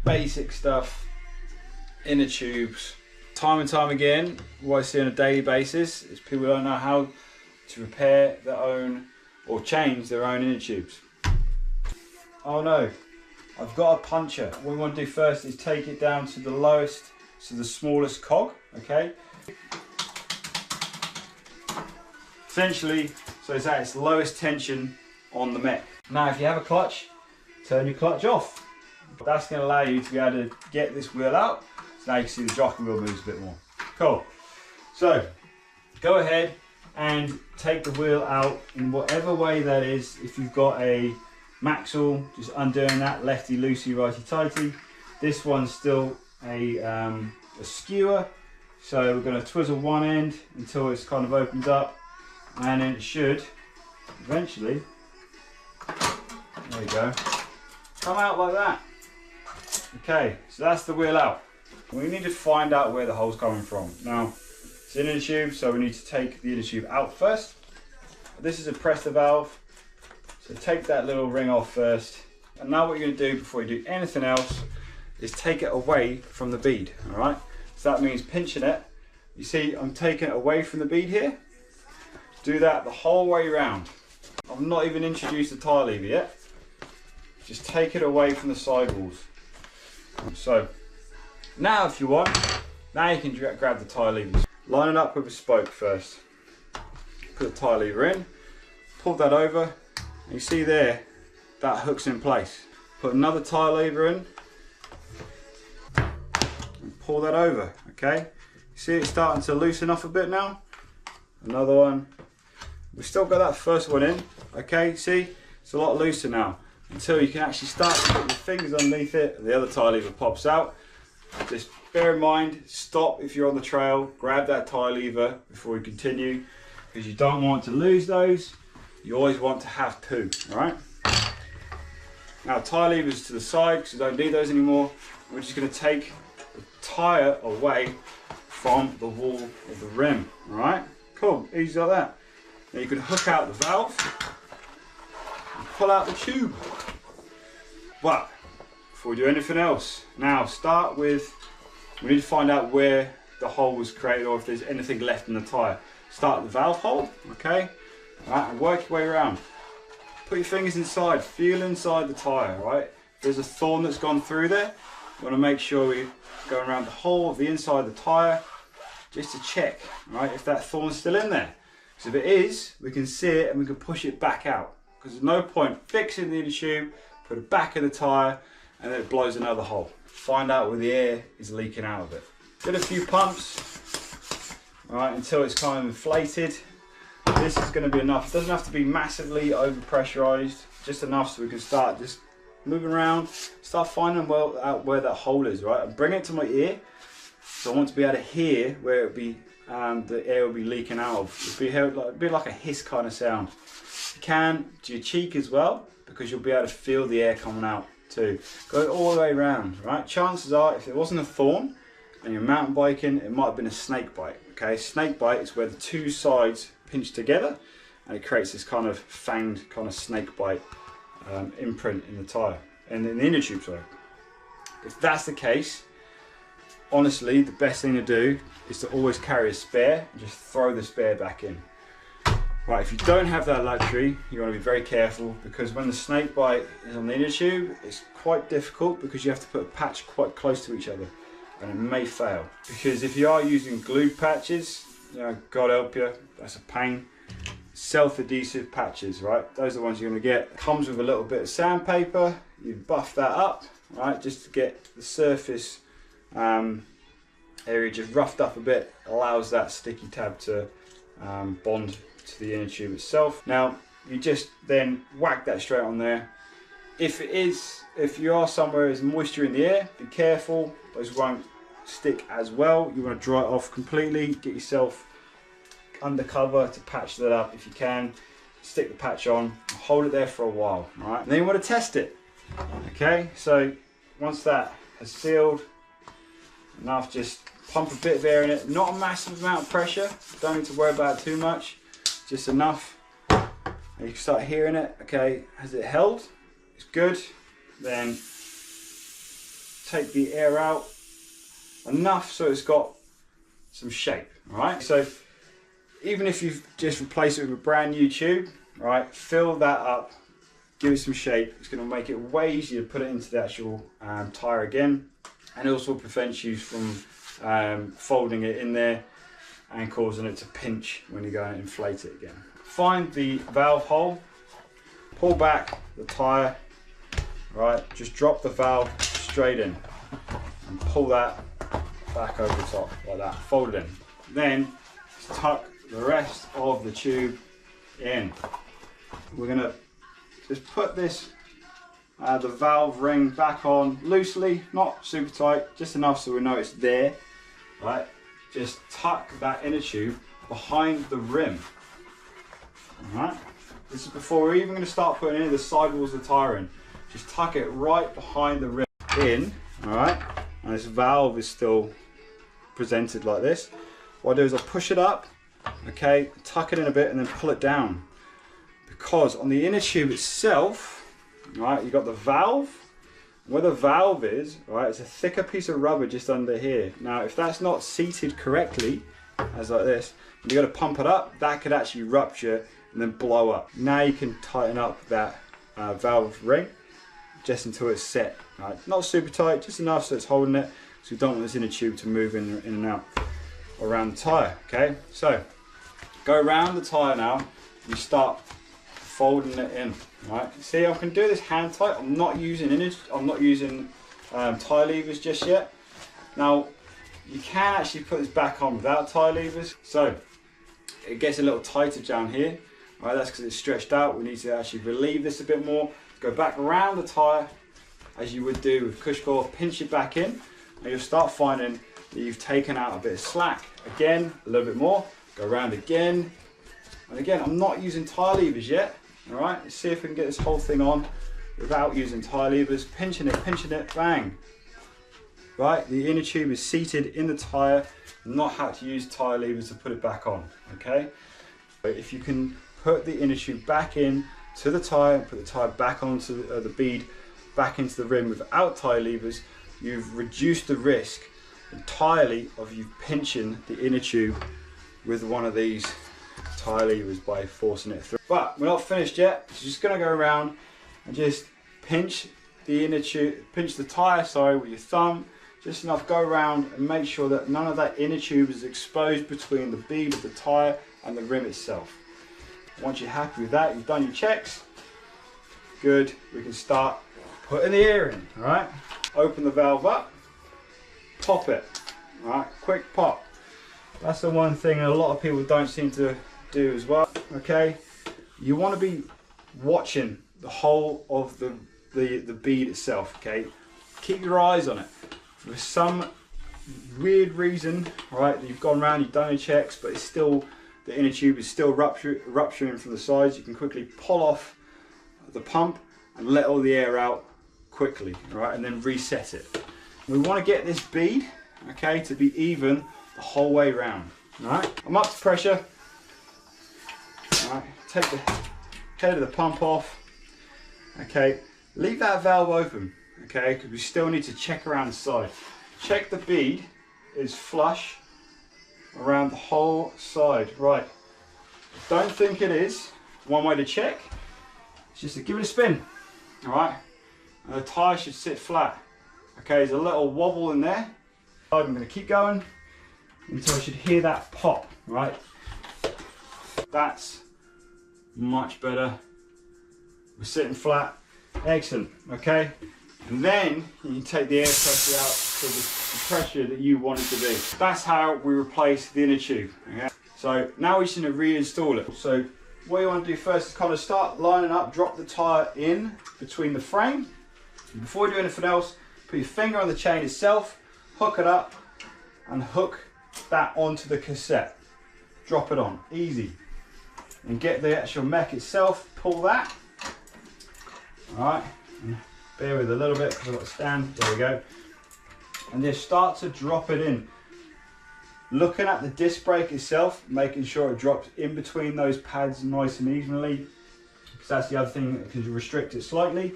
basic stuff, inner tubes. Time and time again, what I see on a daily basis is people don't know how to repair their own or change their own inner tubes. Oh no, I've got a puncture. What we want to do first is take it down to the lowest, to the smallest cog, okay? Essentially, so it's at its lowest tension on the mech. Now if you have a clutch, turn your clutch off. That's going to allow you to be able to get this wheel out. So now you can see the jockey wheel moves a bit more. Cool. So go ahead and take the wheel out in whatever way that is. If you've got a Maxwell, just undoing that, lefty loosey, righty tighty. This one's still a skewer. So we're going to twizzle one end until it's kind of opens up, and then it should eventually, there you go, come out like that. Okay, so that's the wheel out. We need to find out where the hole's coming from. Now, it's an inner tube, so we need to take the inner tube out first. This is a pressure valve, so take that little ring off first. And now what you're going to do before you do anything else is take it away from the bead, all right? So that means pinching it. You see, I'm taking it away from the bead here. Do that the whole way around. I've not even introduced the tie lever yet. Just take it away from the sidewalls. So now if you want, now you can grab the tie levers. Line it up with a spoke first. Put the tie lever in, pull that over, and you see there, that hook's in place. Put another tie lever in, and pull that over, okay? You see it's starting to loosen off a bit now. Another one. We've still got that first one in, okay? See, it's a lot looser now. Until you can actually start to put your fingers underneath it, and the other tie lever pops out. Just bear in mind, stop if you're on the trail, grab that tie lever before you continue, because you don't want to lose those. You always want to have two, all right? Now tie levers to the side, because you don't need those anymore. We're just going to take the tyre away from the wall of the rim, all right? Cool, easy like that. Now you can hook out the valve and pull out the tube. But before we do anything else, now start with, we need to find out where the hole was created or if there's anything left in the tyre. Start at the valve hole, okay? All right, and work your way around. Put your fingers inside, feel inside the tyre, right? If there's a thorn that's gone through there, you want to make sure we go around the whole of the inside of the tyre just to check, right, if that thorn's still in there. Because if it is, we can see it and we can push it back out. Because there's no point fixing the inner tube, put it back in the tyre, and then it blows another hole. Find out where the air is leaking out of it. Get a few pumps, all right, until it's kind of inflated. This is going to be enough. It doesn't have to be massively over pressurized, just enough so we can start just moving around, start finding out where that hole is, right? And bring it to my ear, so I want to be able to hear where it be, the air will be leaking out of. It'll be like a hiss kind of sound. You can to your cheek as well, because you'll be able to feel the air coming out too. Go all the way around, right? Chances are, if it wasn't a thorn and you're mountain biking, it might have been a snake bite, okay? Snake bite is where the two sides pinch together and it creates this kind of fanged kind of snake bite imprint in the tyre, and in the inner tube, sorry. If that's the case, honestly, the best thing to do is to always carry a spare and just throw the spare back in. Right, if you don't have that luxury, you want to be very careful, because when the snake bite is on the inner tube, it's quite difficult because you have to put a patch quite close to each other and it may fail. Because if you are using glued patches, you know, God help you, that's a pain. Self-adhesive patches, right? Those are the ones you're going to get. Comes with a little bit of sandpaper. You buff that up, right, just to get the surface area just roughed up a bit. Allows that sticky tab to bond to the inner tube itself. Now you just then whack that straight on there. If you are somewhere there's moisture in the air, be careful, those won't stick as well. You want to dry it off completely, get yourself undercover to patch that up if you can. Stick the patch on, hold it there for a while, right? And then you want to test it. Okay, so once that has sealed enough, just pump a bit of air in it, not a massive amount of pressure, don't need to worry about it too much, just enough. And you can start hearing it. Okay, has it held? It's good. Then take the air out enough so it's got some shape. All right, so even if you've just replaced it with a brand new tube, right, fill that up, give it some shape. It's going to make it way easier to put it into the actual tyre again, and it also prevents you from folding it in there and causing it to pinch when you go and inflate it again. Find the valve hole, pull back the tyre, right, just drop the valve straight in and pull that back over the top like that, fold it in. Then tuck the rest of the tube in. We're going to just put this the valve ring back on loosely, not super tight, just enough so we know it's there, right? Just tuck that inner tube behind the rim. All right, this is before we're even going to start putting any of the sidewalls of the tyre in. Just tuck it right behind the rim in. All right, and this valve is still presented like this. What I do is I push it up, okay, tuck it in a bit and then pull it down, because on the inner tube itself, right, you've got the valve. Where the valve is, right, it's a thicker piece of rubber just under here. Now, if that's not seated correctly, as like this, you got to pump it up, that could actually rupture and then blow up. Now you can tighten up that valve ring just until it's set. Right? Not super tight, just enough so it's holding it, so we don't want this inner tube to move in and out around the tyre. Okay, so go around the tyre now. You start folding it in. Right, see, I can do this hand tight. I'm not using tie levers just yet. Now, you can actually put this back on without tie levers, so it gets a little tighter down here. Right, that's because it's stretched out. We need to actually relieve this a bit more. Go back around the tyre as you would do with push core, pinch it back in, and you'll start finding that you've taken out a bit of slack. Again, a little bit more. Go around again, and again. I'm not using tie levers yet. All right, let's see if we can get this whole thing on without using tie levers. Pinching it, bang. Right, the inner tube is seated in the tyre, not had to use tie levers to put it back on, okay? But if you can put the inner tube back in to the tyre, put the tyre back onto the bead, back into the rim without tie levers, you've reduced the risk entirely of you pinching the inner tube with one of these tie levers by forcing it through. But we're not finished yet. So just going to go around and just pinch the inner tube, pinch the tyre, sorry, with your thumb, just enough. Go around and make sure that none of that inner tube is exposed between the bead of the tyre and the rim itself. Once you're happy with that, you've done your checks, good, we can start putting the air in. All right, open the valve up, pop it. All right, quick pop. That's the one thing a lot of people don't seem to do as well. Okay, you want to be watching the whole of the bead itself. Okay, keep your eyes on it. For some weird reason, right, you've gone around, you've done your checks, but it's still, the inner tube is still rupturing from the sides. You can quickly pull off the pump and let all the air out quickly, right, and then reset it. We want to get this bead, okay, to be even the whole way around. All right, I'm up to pressure. All right, take the head of the pump off. Okay, leave that valve open, okay, because we still need to check around the side. Check the bead is flush around the whole side. Right, don't think it is. One way to check is just to give it a spin. All right, and the tyre should sit flat. Okay, there's a little wobble in there. I'm going to keep going until I should hear that pop. Right, that's much better. We're sitting flat. Excellent. Okay, and then you can take the air pressure out to the pressure that you want it to be. That's how we replace the inner tube. Okay? So now we're just going to reinstall it. So what you want to do first is kind of start lining up, drop the tyre in between the frame. And before you do anything else, put your finger on the chain itself, hook it up, and hook that onto the cassette. Drop it on, easy. And get the actual mech itself, pull that. Alright, bear with a little bit because I've got to stand, there we go. And just start to drop it in. Looking at the disc brake itself, making sure it drops in between those pads nice and evenly, because that's the other thing that can restrict it slightly.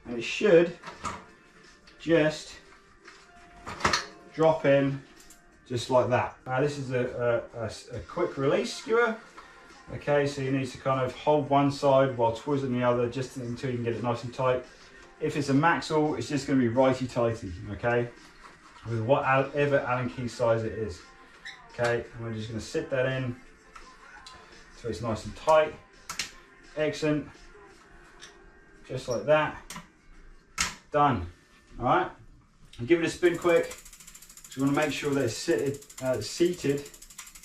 And it should just drop in just like that. Now this is a quick release skewer. Okay, so you need to kind of hold one side while twizzling the other just until you can get it nice and tight. If it's a Maxwell, it's just going to be righty-tighty, okay, with whatever Allen key size it is. Okay, and we're just going to sit that in so it's nice and tight. Excellent. Just like that. Done. All right, and give it a spin quick. So you want to make sure that it's seated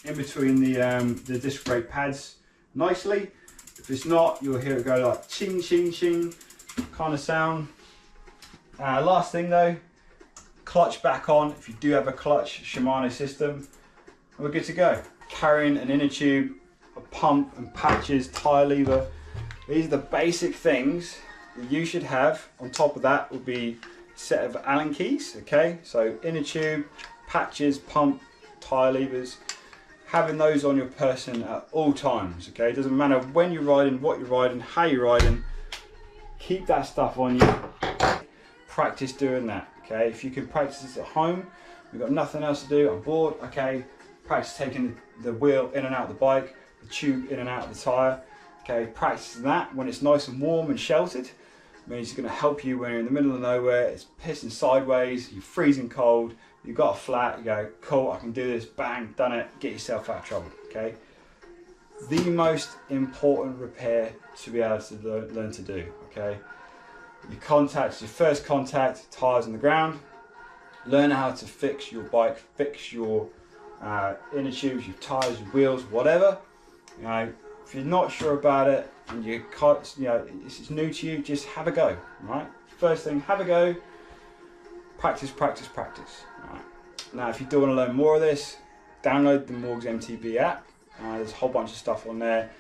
in between the disc brake pads nicely. If it's not, you'll hear it go like ching, ching, ching kind of sound. Last thing though, clutch back on. If you do have a clutch Shimano system, we're good to go. Carrying an inner tube, a pump and patches, tyre lever. These are the basic things that you should have. On top of that would be a set of Allen keys, okay? So inner tube, patches, pump, tyre levers. Having those on your person at all times, okay? It doesn't matter when you're riding, what you're riding, how you're riding. Keep that stuff on you. Practice doing that, okay? If you can practice this at home, you've got nothing else to do, I'm bored, okay? Practice taking the wheel in and out of the bike, the tube in and out of the tyre, okay? Practice that when it's nice and warm and sheltered. It means it's going to help you when you're in the middle of nowhere, it's pissing sideways, you're freezing cold, you've got a flat, you go, cool, I can do this, bang, done it, get yourself out of trouble, okay? The most important repair to be able to learn to do, okay? Your contact, your first contact, tyres on the ground. Learn how to fix your bike, fix your inner tubes, your tyres, your wheels, whatever. You know, if you're not sure about it and you can't, you know, it's new to you, just have a go, right? First thing, have a go. Practice, practice, practice. Right. Now, if you do want to learn more of this, download the Morgs-MTB app. There's a whole bunch of stuff on there.